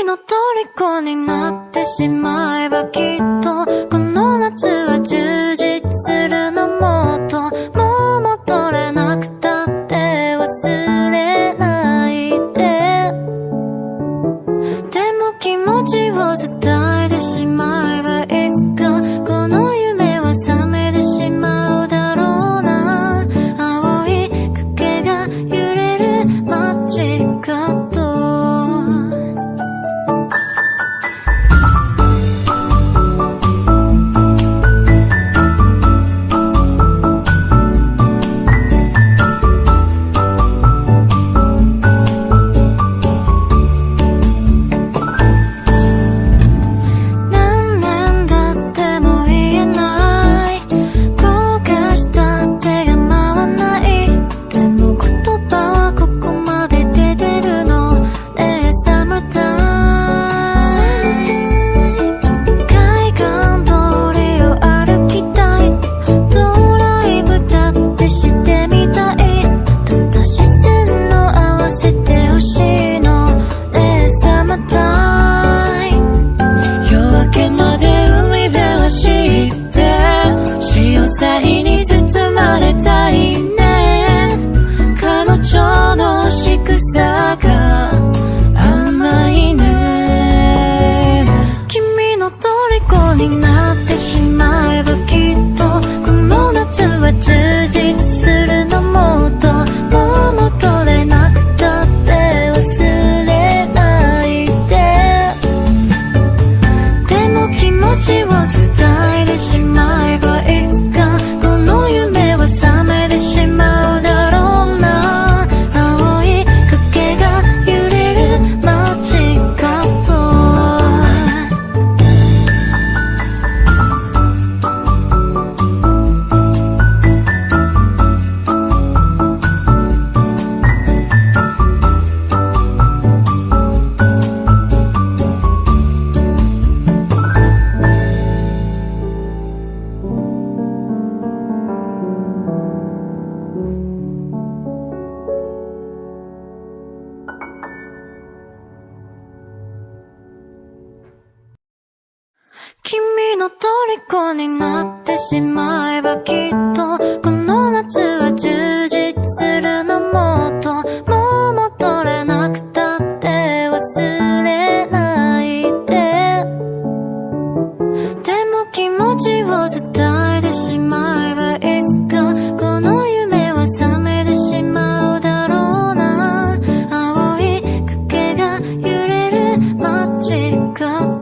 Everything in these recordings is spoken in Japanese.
君の虜になってしまえばきっとこの夏は充実するのもっともう戻れなくたって忘れないででも気持ちを伝えてしまえばいつかこの夢は覚めてしまうだろうな青い影が揺れる街角君の虜になってしまえばきっとこの夏は充実するのもっともう戻れなくたって忘れないででも気持ちを伝えてしまえばいつかこの夢は覚めてしまうだろうな青い影が揺れる街角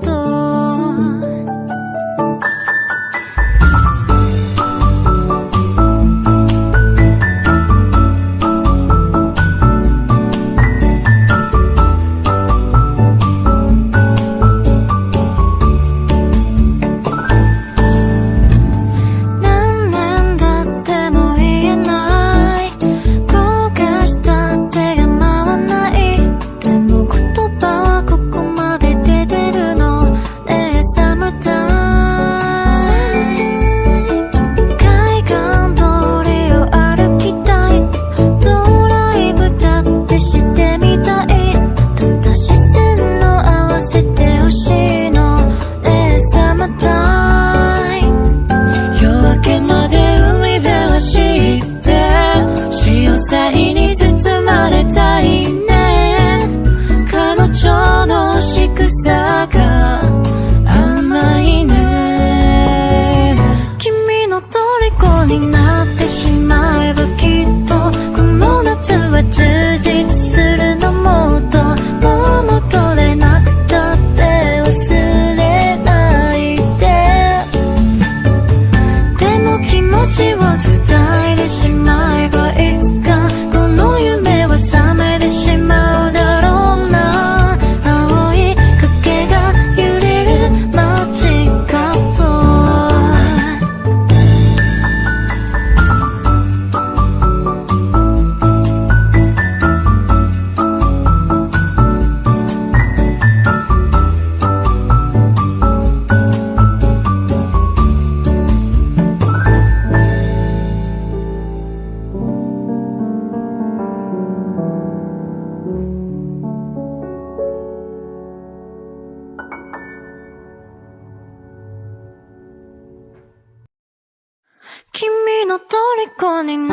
虜にな